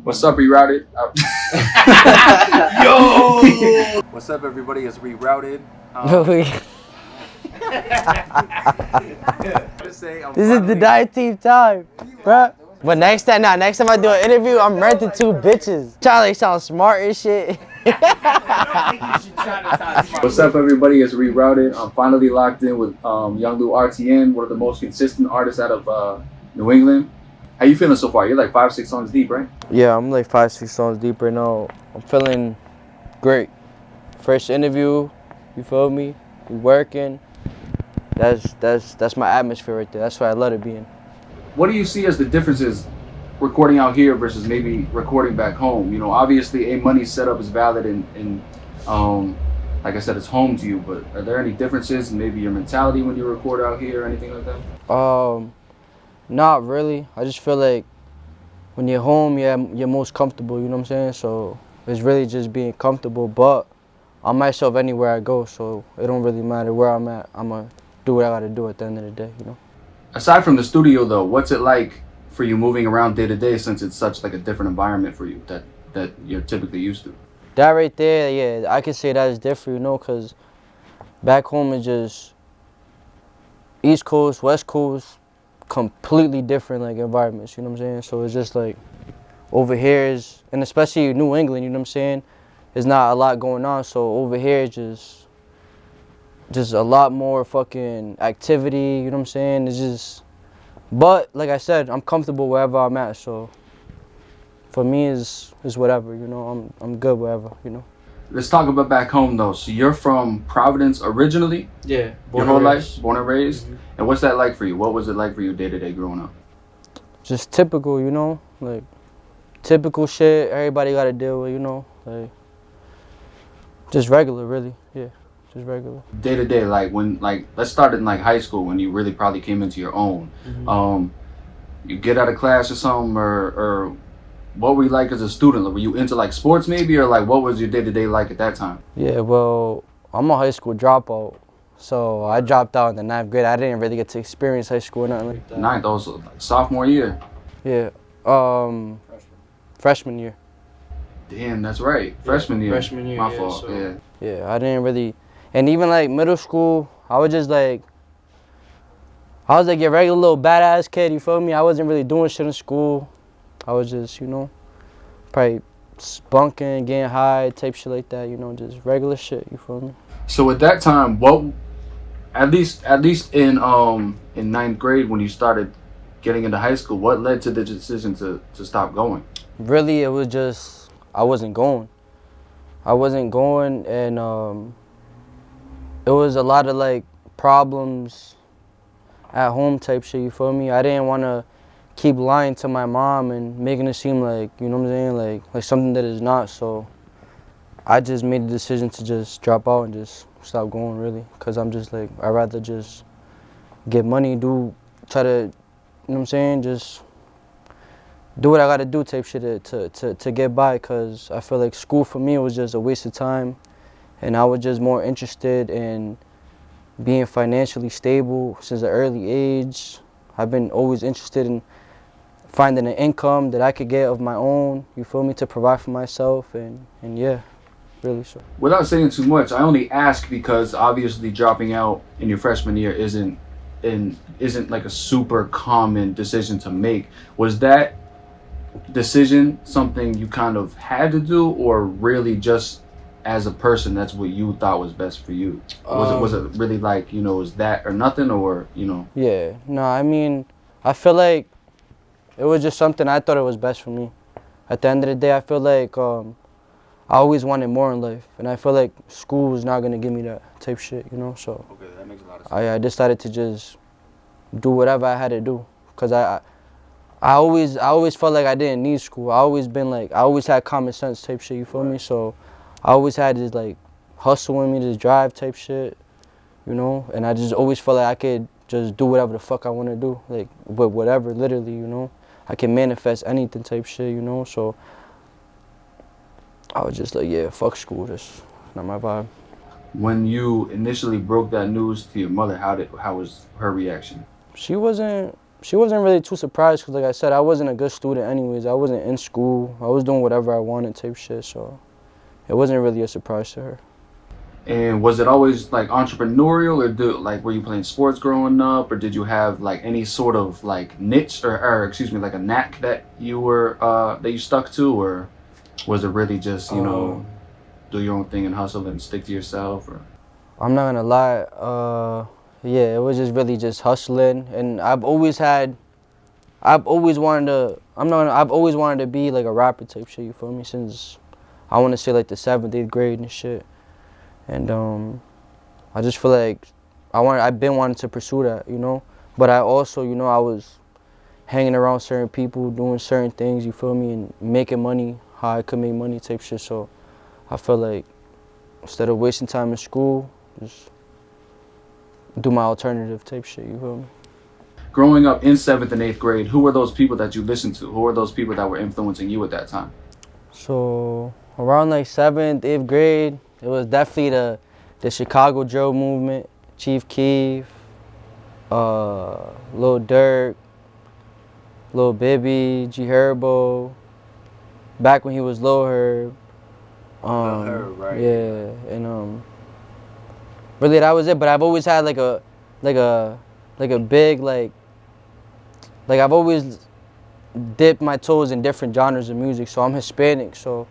What's up, Rerouted? Yo! What's up, everybody? It's Rerouted. This is the 19th time, bruh. But next time I do an interview, I'm renting 2 bitches. Charlie sound smart and shit. What's up, everybody? It's Rerouted. I'm finally locked in with YoungLuRTN, one of the most consistent artists out of New England. How you feeling so far? You're like 5-6 songs deep, right? Yeah, I'm like 5-6 songs deep right now. I'm feeling great. First interview, you feel me? We working. That's my atmosphere right there. That's what I love to be in. What do you see as the differences recording out here versus maybe recording back home? You know, obviously A-Money's setup is valid and like I said, it's home to you, but are there any differences in maybe your mentality when you record out here or anything like that? Not really. I just feel like when you're home, you're most comfortable, you know what I'm saying? So it's really just being comfortable, but I'm myself anywhere I go, so it don't really matter where I'm at. I'm gonna do what I gotta do at the end of the day, you know? Aside from the studio though, what's it like for you moving around day to day since it's such like a different environment for you that you're typically used to? That right there, yeah, I can say that is different, you know, because back home is just East Coast, West Coast, completely different like environments, you know what I'm saying? So it's just like over here is, and especially New England, you know what I'm saying? There's not a lot going on, so over here is just a lot more fucking activity, you know what I'm saying? It's just, but like I said, I'm comfortable wherever I'm at, so for me is whatever, you know, I'm good wherever, you know. Let's talk about back home though. So you're from Providence originally? Yeah. Your whole life? Born and raised? Mm-hmm. And what's that like for you? What was it like for you day to day growing up? Just typical, you know, like typical shit everybody gotta deal with, you know, like just regular, really, yeah, just regular. Day to day, like when, like, let's start in like high school when you really probably came into your own. Mm-hmm. You get out of class or something, or what were you like as a student? Like, were you into like sports maybe, or like what was your day to day like at that time? Yeah, well, I'm a high school dropout, so I dropped out in the 9th grade. I didn't really get to experience high school or nothing like that. Ninth, also like sophomore year. Yeah, freshman year. Damn, that's right. Freshman year. Freshman year. My yeah, fault. so, Yeah. Yeah, I didn't really, and even like middle school, I was just like, I was like your regular little badass kid. You feel me? I wasn't really doing shit in school. I was just, you know, probably bunking, getting high, type shit like that. You know, just regular shit. You feel me? So at that time, what, at least in 9th grade when you started getting into high school, what led to the decision to stop going? Really, it was just I wasn't going. And it was a lot of like problems at home type shit. You feel me? I didn't want to keep lying to my mom and making it seem like, you know what I'm saying, like something that is not. So I just made the decision to just drop out and just stop going, really, because I'm just like, I'd rather just get money, try to, you know what I'm saying, just do what I gotta do type shit to get by, because I feel like school for me was just a waste of time, and I was just more interested in being financially stable since an early age. I've been always interested in finding an income that I could get of my own, you feel me, to provide for myself, and yeah, really so. Without saying too much, I only ask because obviously dropping out in your freshman year isn't like a super common decision to make. Was that decision something you kind of had to do, or really just as a person that's what you thought was best for you? Was it really like, you know, is that or nothing, or, you know? Yeah, no, I mean, I feel like it was just something I thought it was best for me. At the end of the day, I feel like I always wanted more in life, and I feel like school was not gonna give me that type shit, you know. So Okay, that makes a lot of sense. I decided to just do whatever I had to do, cause I always felt like I didn't need school. I always had common sense type shit. You feel me? So I always had this like hustle in me, this drive type shit, you know. And I just always felt like I could just do whatever the fuck I want to do, like with whatever, literally, you know. I can manifest anything type shit, you know. So I was just like, yeah, fuck school, that's not my vibe. When you initially broke that news to your mother, how was her reaction? She wasn't she wasn't really too surprised because, like I said, I wasn't a good student anyways. I wasn't in school. I was doing whatever I wanted type shit, so it wasn't really a surprise to her. And was it always like entrepreneurial, or were you playing sports growing up, or did you have like any sort of like niche or excuse me, like a knack that you stuck to, or was it really just do your own thing and hustle and stick to yourself? Or I'm not gonna lie, yeah, it was just really just hustling, and I've always wanted to be like a rapper type shit. You feel me? Since I want to say like the 7th, 8th grade and shit. And I just feel like I've been wanting to pursue that, you know. But I also, you know, I was hanging around certain people, doing certain things, you feel me, and making money, how I could make money type shit. So I felt like instead of wasting time in school, just do my alternative type shit, you feel me. growing up in 7th and 8th grade, who were those people that you listened to? Who were those people that were influencing you at that time? So around like 7th, 8th grade, it was definitely the Chicago drill movement, Chief Keef, Lil Durk, Lil Bibby, G Herbo, back when he was Lil Herb. Lil Herb, right? Yeah, and really that was it. But I've always had like a big like I've always dipped my toes in different genres of music. So I'm Hispanic, so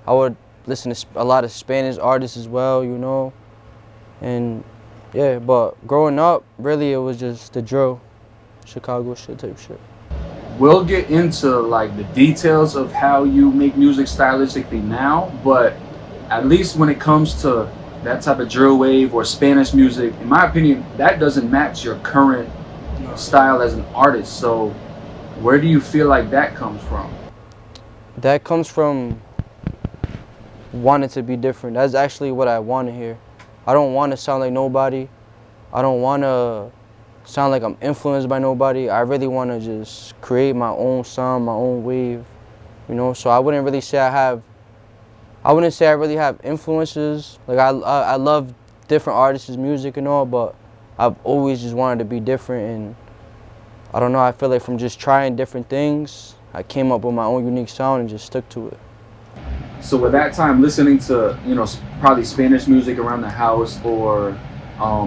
I would listen to a lot of Spanish artists as well, you know. And yeah, but growing up, really it was just the drill, Chicago shit type shit. We'll get into like the details of how you make music stylistically now, but at least when it comes to that type of drill wave or Spanish music, in my opinion, that doesn't match your current style as an artist. So where do you feel like that comes from? That comes from wanting to be different. That's actually what I want to hear. I don't want to sound like nobody. I don't want to sound like I'm influenced by nobody. I really want to just create my own sound, my own wave, you know. So I wouldn't really say I really have influences. Like I love different artists' music and all, but I've always just wanted to be different. And I don't know, I feel like from just trying different things, I came up with my own unique sound and just stuck to it. So at that time, listening to, probably Spanish music around the house or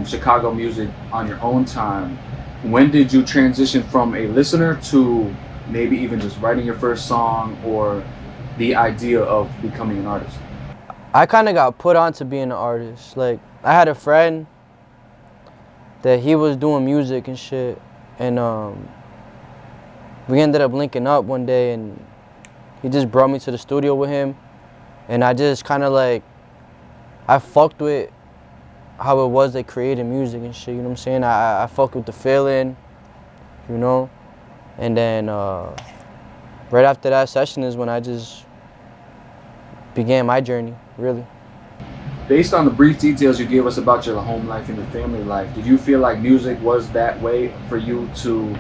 Chicago music on your own time, when did you transition from a listener to maybe even just writing your first song or the idea of becoming an artist? I kind of got put on to being an artist. Like, I had a friend that he was doing music and shit, and we ended up linking up one day, and he just brought me to the studio with him. And I just kind of like, I fucked with how it was like creating music and shit, you know what I'm saying? I fucked with the feeling, you know? And then right after that session is when I just began my journey, really. Based on the brief details you gave us about your home life and your family life, did you feel like music was that way for you to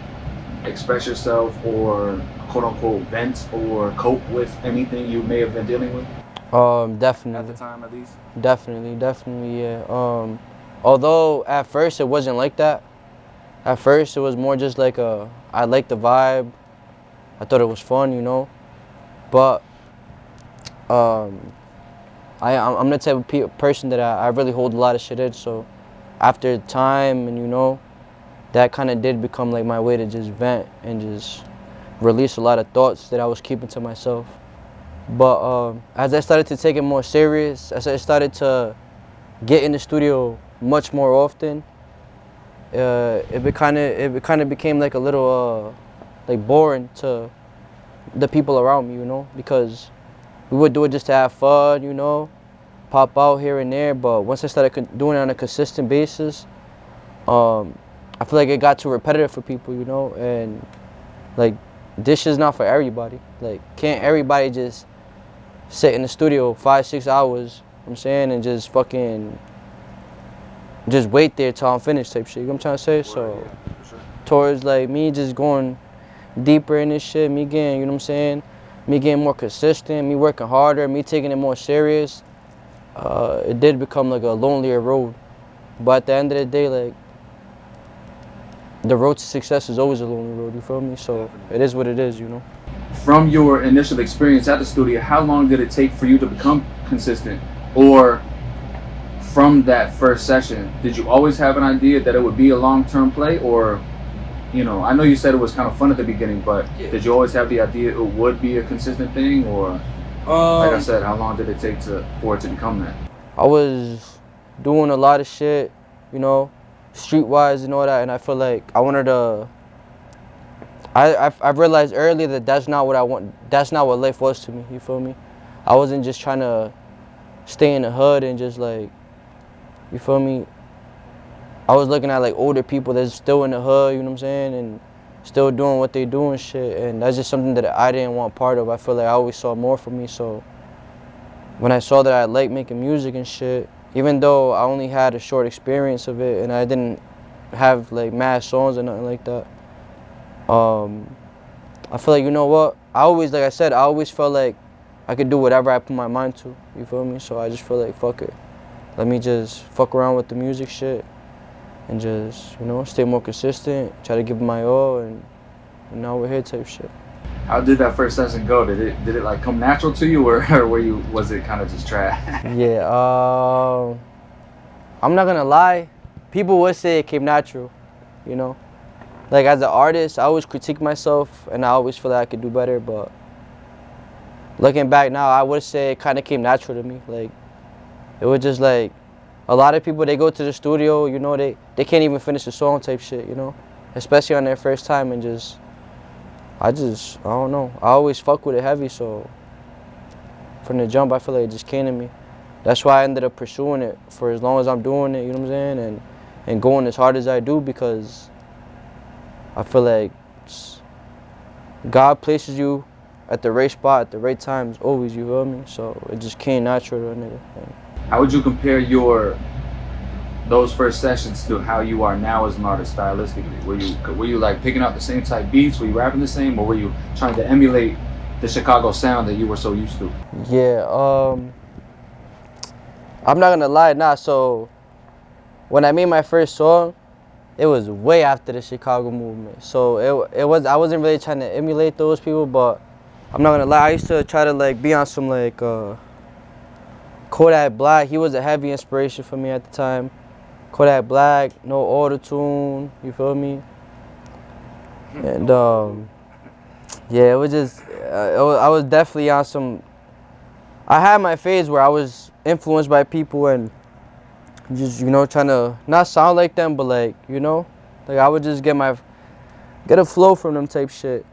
express yourself or quote-unquote vent or cope with anything you may have been dealing with? Definitely. At the time, at least? Definitely, yeah. Although at first it wasn't like that. At first it was more just like I liked the vibe. I thought it was fun, you know. But I'm the type of person that I really hold a lot of shit in. So after time and, you know, that kind of did become like my way to just vent and just release a lot of thoughts that I was keeping to myself. But as I started to take it more serious, as I started to get in the studio much more often, it kind of became like a little like boring to the people around me, you know, because we would do it just to have fun, you know, pop out here and there. But once I started doing it on a consistent basis, I feel like it got too repetitive for people, you know, and like this is not for everybody. Like, can't everybody just sit in the studio 5-6 hours, you know what I'm saying, and just fucking just wait there till I'm finished type shit, you know what I'm trying to say? So yeah, for sure. Towards like me just going deeper in this shit, me getting, you know what I'm saying, me getting more consistent, me working harder, me taking it more serious, it did become like a lonelier road. But at the end of the day, like, the road to success is always a lonely road, you feel me? So it is what it is, you know? From your initial experience at the studio, how long did it take for you to become consistent? Or from that first session, did you always have an idea that it would be a long-term play? Or, you know, I know you said it was kind of fun at the beginning, but did you always have the idea it would be a consistent thing? Or, like I said, how long did it take for it to become that? I was doing a lot of shit, you know, streetwise and all that, and I feel like I wanted to. I realized early that that's not what I want. That's not what life was to me. You feel me? I wasn't just trying to stay in the hood and just like, you feel me? I was looking at like older people that's still in the hood, you know what I'm saying, and still doing what they do and shit, and that's just something that I didn't want part of. I feel like I always saw more for me, so when I saw that I liked making music and shit, even though I only had a short experience of it and I didn't have like mad songs or nothing like that, I feel like, you know what, I always, like I said, I always felt like I could do whatever I put my mind to, you feel me? So I just feel like, fuck it, let me just fuck around with the music shit and just, you know, stay more consistent, try to give it my all, and now we're here type shit. How did that first session go? Did it like come natural to you, or was it kind of just trash? Yeah, I'm not gonna lie, people would say it came natural, you know? Like as an artist, I always critique myself and I always feel like I could do better, but looking back now, I would say it kind of came natural to me. Like, it was just like, a lot of people, they go to the studio, you know, they can't even finish a song type shit, you know? Especially on their first time, and I don't know. I always fuck with it heavy, so from the jump, I feel like it just came to me. That's why I ended up pursuing it for as long as I'm doing it, you know what I'm saying? And going as hard as I do, because I feel like God places you at the right spot at the right times always, you feel me? So it just came natural to a nigga. How would you compare those first sessions to how you are now as an artist stylistically? Were you like picking up the same type beats? Were you rapping the same, or were you trying to emulate the Chicago sound that you were so used to? Yeah, I'm not gonna lie, so when I made my first song, it was way after the Chicago movement. So I wasn't really trying to emulate those people, but I'm not gonna lie, I used to try to like be on some like Kodak Black. He was a heavy inspiration for me at the time. Kodak Black, no auto-tune, you feel me? And yeah, it was just, I was definitely on some, I had my phase where I was influenced by people and just, you know, trying to not sound like them, but like, you know, like I would just get a flow from them type shit.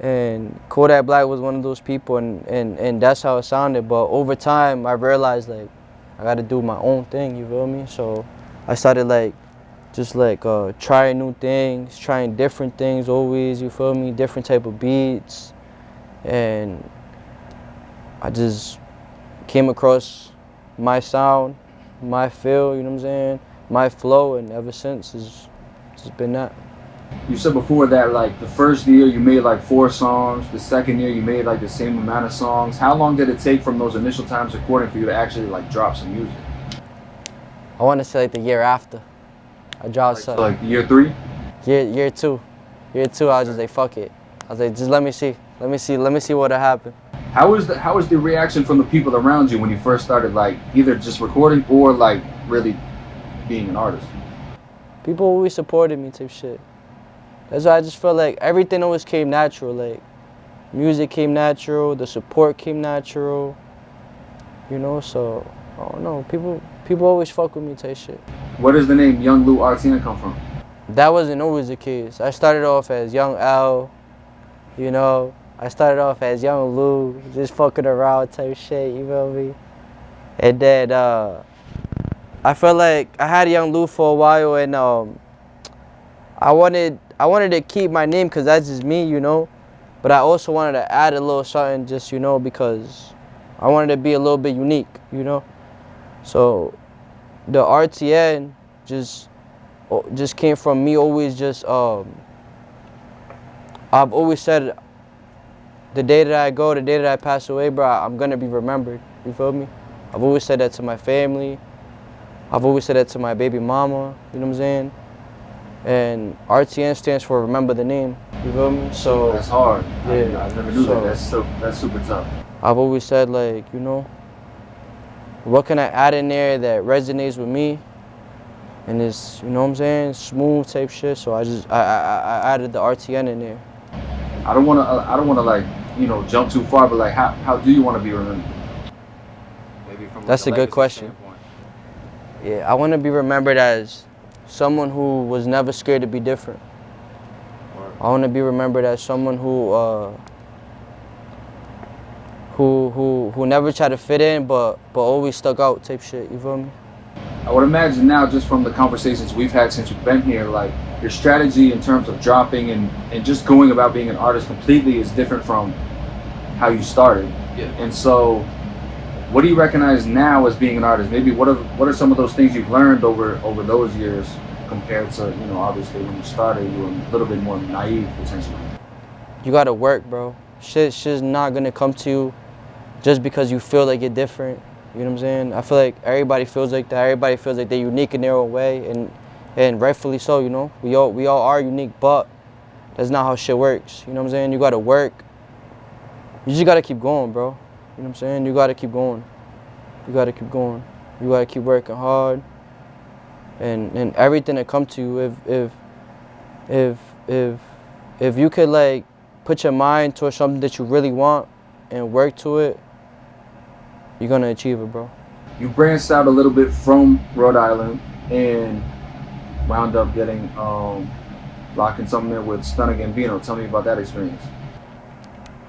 And Kodak Black was one of those people, and that's how it sounded. But over time, I realized like I got to do my own thing, you feel me? So I started like just like trying new things, trying different things always, you feel me? Different type of beats, and I just came across my sound, my feel, you know what I'm saying? My flow, and ever since it's just been that. You said before that like the first year you made like 4 songs, the second year you made like the same amount of songs. How long did it take from those initial times recording for you to actually like drop some music? I want to say like the year after I dropped Like, something. so like year 3? Year two, I was just like, fuck it. I was like, just let me see what'll happen. How was the reaction from the people around you when you first started, like either just recording or like really being an artist? People always supported me type shit. That's why I just felt like everything always came natural. Like music came natural, the support came natural, you know. So I don't know. People always fuck with me type shit. Where does the name YoungLuRTN come from? That wasn't always the case. I started off as Young L, you know. I started off as Young Lou, just fucking around type shit, you feel me? And then I felt like I had Young Lou for a while, and I wanted to keep my name because that's just me, you know. But I also wanted to add a little something, just, you know, because I wanted to be a little bit unique, you know. So the RTN just came from me always just I've always said the day that I go, the day that I pass away, bro, I'm gonna be remembered. You feel me? I've always said that to my family. I've always said that to my baby mama. You know what I'm saying? And RTN stands for remember the name. You feel me? So That's hard. Yeah. I never knew So- that. That's super tough. I've always said, like, you know, what can I add in there that resonates with me? And it's, you know what I'm saying, smooth type shit. So I added the RTN in there. I don't wanna like, you know, jump too far, but like how do you want to be remembered? Maybe from That's a good legacy question. standpoint. Yeah, I want to be remembered as someone who was never scared to be different. Or- I want to be remembered as someone who never tried to fit in, but always stuck out type shit. You feel me? I would imagine now, just from the conversations we've had since you've been here, like your strategy in terms of dropping and just going about being an artist completely is different from how you started. Yeah. And so, what do you recognize now as being an artist? Maybe what are some of those things you've learned over those years compared to, you know, obviously when you started, you were a little bit more naive potentially. You gotta work, bro. Shit's not gonna come to you just because you feel like you're different. You know what I'm saying? I feel like everybody feels like that. Everybody feels like they're unique in their own way, and rightfully so. You know, we all are unique, but that's not how shit works. You know what I'm saying? You gotta work. You just gotta keep going, bro. You know what I'm saying? You gotta keep going. You gotta keep going. You gotta keep working hard. And everything that come to you, if you could like put your mind towards something that you really want and work to it, you're gonna achieve it, bro. You branched out a little bit from Rhode Island and wound up getting locking something in with Stunna Gambino. Tell me about that experience.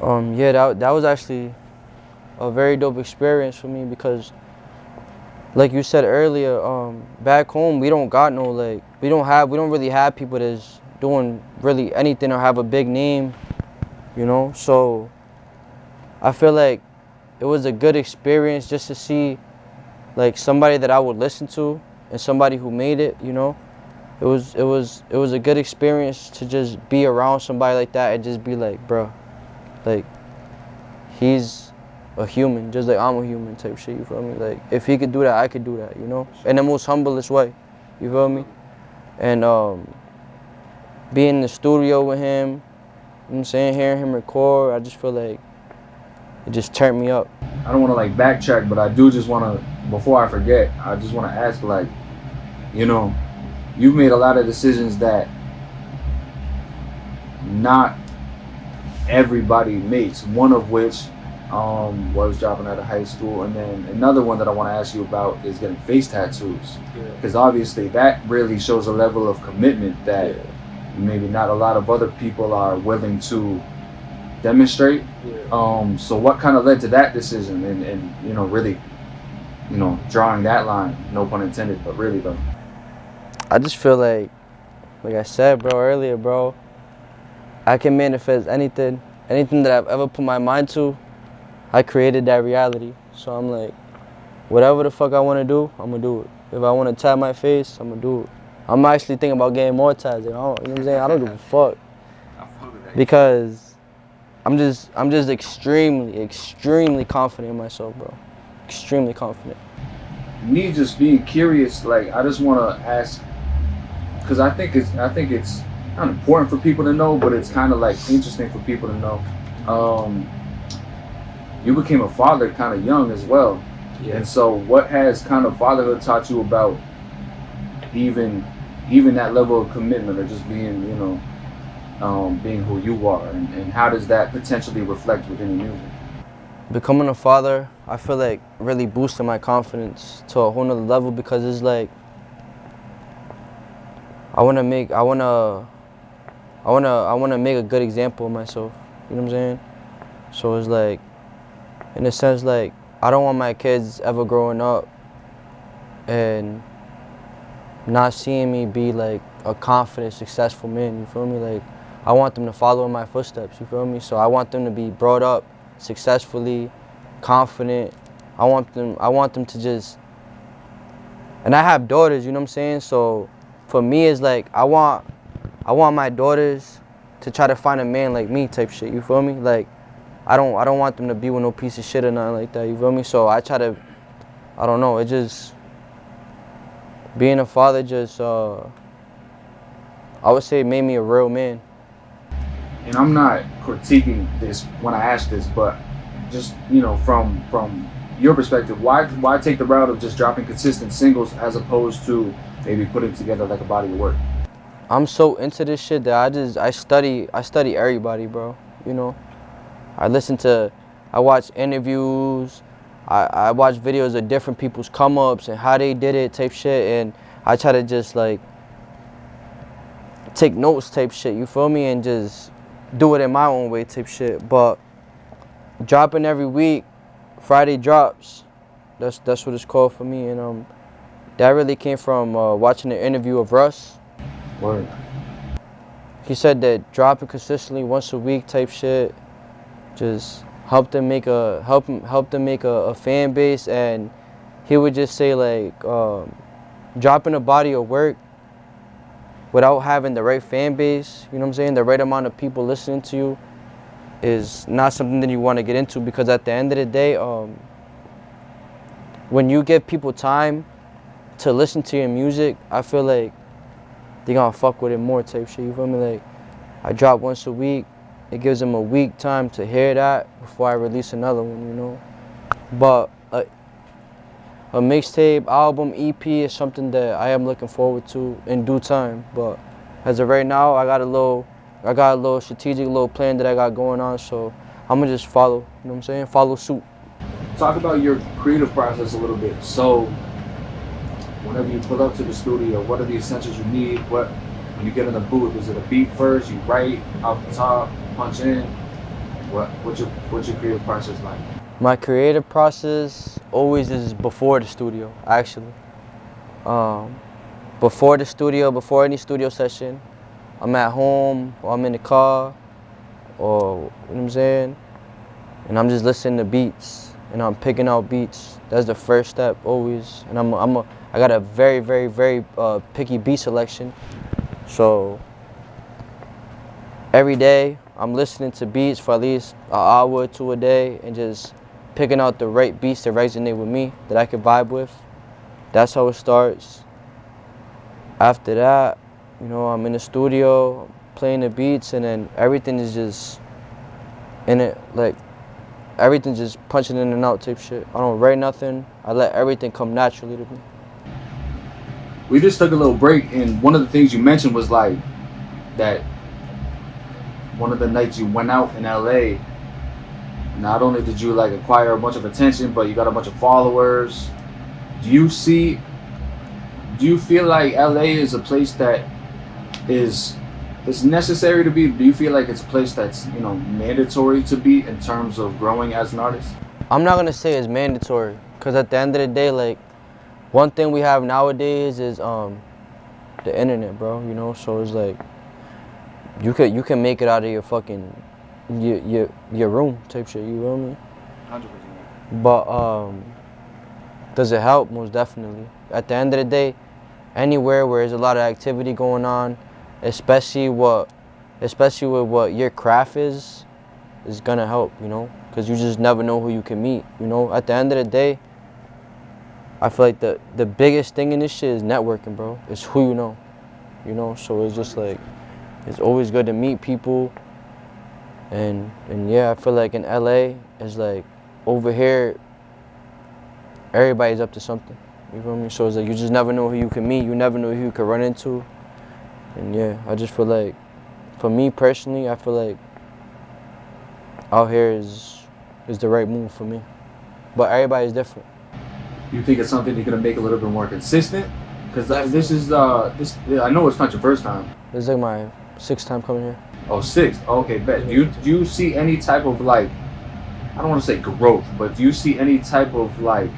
Yeah, that was actually a very dope experience for me because, like you said earlier, back home we don't got no like we don't really have people that's doing really anything or have a big name, you know. So I feel like it was a good experience just to see like somebody that I would listen to and somebody who made it, you know. It was a good experience to just be around somebody like that and just be like, bro, like he's a human, just like I'm a human type shit, you feel me? Like if he could do that, I could do that, you know? In the most humblest way, you feel me? And being in the studio with him, you know what I'm saying, hearing him record, I just feel like it just turned me up. I don't want to like backtrack, but I do just want to, before I forget, I just want to ask, like, you know, you've made a lot of decisions that not everybody makes, one of which was dropping out of high school, and then another one that I want to ask you about is getting face tattoos, because obviously that really shows a level of commitment that maybe not a lot of other people are willing to demonstrate. So what kind of led to that decision and you know, really, you know, drawing that line, no pun intended, but really though? I just feel like I said, bro, earlier, bro, I can manifest anything that I've ever put my mind to. I created that reality. So I'm like, whatever the fuck I want to do, I'm going to do it. If I want to tat my face, I'm going to do it. I'm actually thinking about getting more tats. You know what I'm saying? I don't give a fuck. Because I'm just extremely confident in myself, bro. Extremely confident. Me just being curious, like I just want to ask, because I think it's not important for people to know, but it's kind of like interesting for people to know. You became a father kind of young as well. Yeah. And so what has kind of fatherhood taught you about even that level of commitment, or just being, you know, being who you are, and how does that potentially reflect within your music? Becoming a father, I feel like really boosted my confidence to a whole nother level, because it's like I wanna make a good example of myself. You know what I'm saying? So it's like, in a sense, like I don't want my kids ever growing up and not seeing me be like a confident, successful man. You feel me? Like I want them to follow in my footsteps. You feel me? So I want them to be brought up successfully, confident. I want them to just, and I have daughters, you know what I'm saying? So for me, it's like I want my daughters to try to find a man like me type shit. You feel me? Like I don't want them to be with no piece of shit or nothing like that. You feel me? So I try to, I don't know. It just, being a father just I would say it made me a real man. And I'm not critiquing this when I ask this, but just, you know, from your perspective, why take the route of just dropping consistent singles as opposed to maybe putting together like a body of work? I'm so into this shit that I study everybody, bro. You know, I watch interviews, I watch videos of different people's come ups and how they did it type shit, and I try to just like take notes type shit, you feel me, and just do it in my own way type shit. But dropping every week, Friday drops, that's what it's called for me. And that really came from watching the interview of Russ. Word. He said that dropping consistently once a week type shit just helped them make a fan base. And he would just say like dropping a body of work without having the right fan base, you know what I'm saying, the right amount of people listening to you, is not something that you want to get into, because at the end of the day, when you give people time to listen to your music, I feel like they gonna fuck with it more type shit, you feel me? Like, I drop once a week, it gives them a week time to hear that before I release another one, you know? But a mixtape, album, EP is something that I am looking forward to in due time. But as of right now, I got a little strategic little plan that I got going on, so I'm gonna just follow, you know what I'm saying? Follow suit. Talk about your creative process a little bit. So whenever you pull up to the studio, what are the essentials you need? When you get in the booth, is it a beat first? You write off the top, punch in? What's your creative process like? My creative process always is before the studio, actually. Before the studio, before any studio session, I'm at home, or I'm in the car, or, you know what I'm saying? And I'm just listening to beats, and I'm picking out beats. That's the first step, always. And I got a very, very, very picky beat selection. So every day, I'm listening to beats for at least an hour or two a day, and just picking out the right beats that resonate with me, that I can vibe with. That's how it starts. After that, you know, I'm in the studio, playing the beats, and then everything is just in it, like, everything just punching in and out type shit. I don't write nothing. I let everything come naturally to me. We just took a little break, and one of the things you mentioned was like that one of the nights you went out in LA, not only did you like acquire a bunch of attention, but you got a bunch of followers. Do you feel like LA is a place that is necessary to be? Do you feel like it's a place that's, you know, mandatory to be in terms of growing as an artist? I'm not gonna say it's mandatory, because at the end of the day, like, one thing we have nowadays is the internet, bro, you know? So it's like, you can make it out of your fucking your room type shit, you feel me? 100%. But does it help? Most definitely. At the end of the day, anywhere where there's a lot of activity going on, especially with what your craft is gonna help, you know? Because you just never know who you can meet, you know? At the end of the day, I feel like the biggest thing in this shit is networking, bro. It's who you know, you know? So it's just like, it's always good to meet people. And yeah, I feel like in LA, it's like, over here, everybody's up to something, you feel me? So it's like, you just never know who you can meet, you never know who you can run into. And yeah, I just feel like, for me personally, I feel like out here is the right move for me. But everybody's different. You think it's something you're gonna make a little bit more consistent? Because this I know it's not your first time. This is like my 6th time coming here. Oh, 6th. Okay, bet. Do you see any type of like, I don't want to say growth, but do you see any type of like,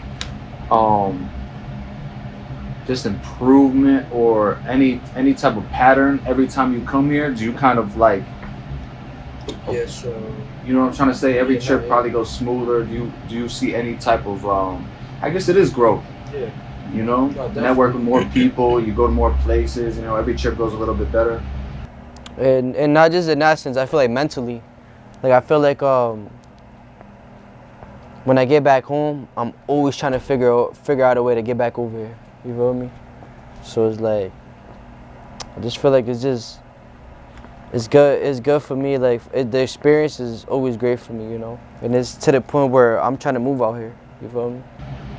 just improvement or any type of pattern every time you come here? Do you kind of like, Yeah, so you know what I'm trying to say? Every trip yeah. probably goes smoother. Do you see any type of I guess it is growth. Yeah. You know, network with more people. You go to more places. You know, every trip goes a little bit better. And not just in that sense, I feel like mentally. Like, I feel like when I get back home, I'm always trying to figure out a way to get back over here. You feel me? So it's like, I just feel like it's good. It's good for me. Like the experience is always great for me, you know. And it's to the point where I'm trying to move out here. You feel me?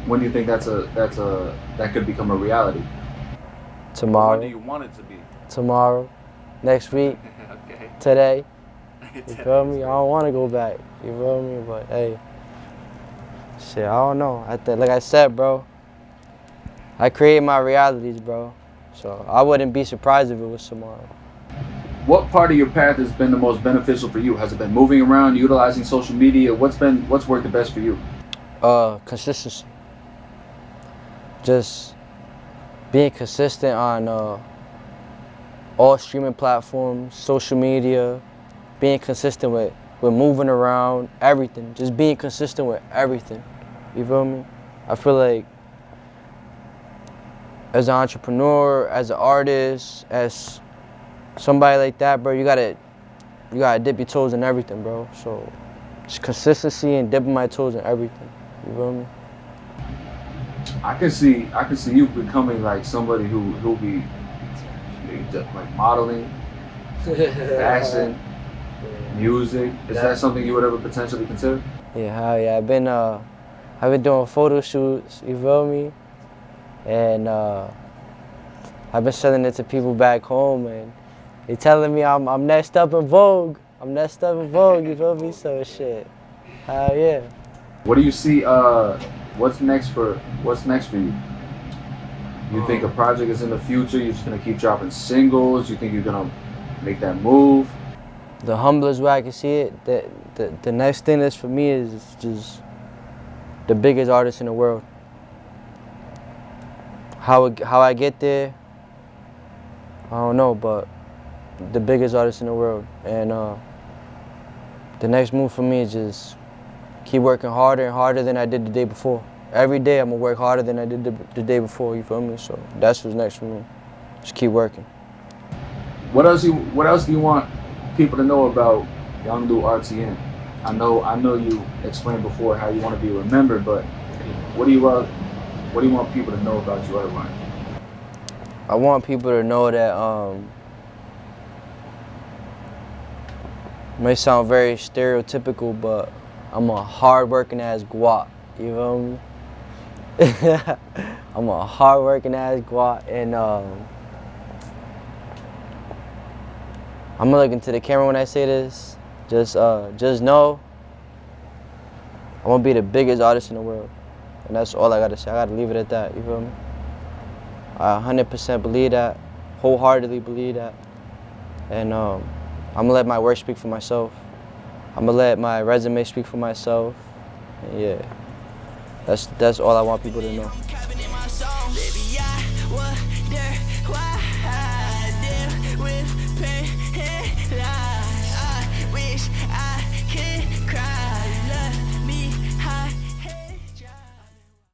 When do you think that could become a reality? Tomorrow. When do you want it to be? Tomorrow. Next week. Okay. Today. You feel me? I don't want to go back. You feel me? But hey, shit, I don't know. Like I said, bro, I create my realities, bro. So I wouldn't be surprised if it was tomorrow. What part of your path has been the most beneficial for you? Has it been moving around, utilizing social media? What's worked the best for you? Consistency. Just being consistent on all streaming platforms, social media, being consistent with moving around, everything. Just being consistent with everything. You feel me? I feel like as an entrepreneur, as an artist, as somebody like that, bro, you gotta dip your toes in everything, bro. So just consistency and dipping my toes in everything. You feel me? I can see you becoming like somebody who'll be like modeling, fashion, music. Is that something you would ever potentially consider? Yeah, hell yeah. I've been doing photo shoots, you feel me? And I've been selling it to people back home, and they telling me I'm next up in Vogue. I'm next up in Vogue, you feel me? So shit. Hell yeah. What do you see? What's next for you? You think a project is in the future? You're just gonna keep dropping singles? You think you're gonna make that move? The humblest way I can see it, the next thing that's for me is just the biggest artist in the world. How I get there, I don't know, but the biggest artist in the world. And the next move for me is just keep working harder and harder than I did the day before. Every day I'm gonna work harder than I did the day before, you feel me? So that's what's next for me. Just keep working. What else do you want people to know about YoungLuRTN? I know you explained before how you want to be remembered, but what do you want people to know about you otherwise? I want people to know that it may sound very stereotypical, but I'm a hard-working ass guap. You feel me? I'm a hard-working ass guap, and I'm gonna look into the camera when I say this. Just know I'm gonna be the biggest artist in the world, and that's all I gotta say. I gotta leave it at that. You feel me? I 100% believe that, wholeheartedly believe that, and I'm gonna let my work speak for myself. I'm gonna let my resume speak for myself. And yeah, that's all I want people to know.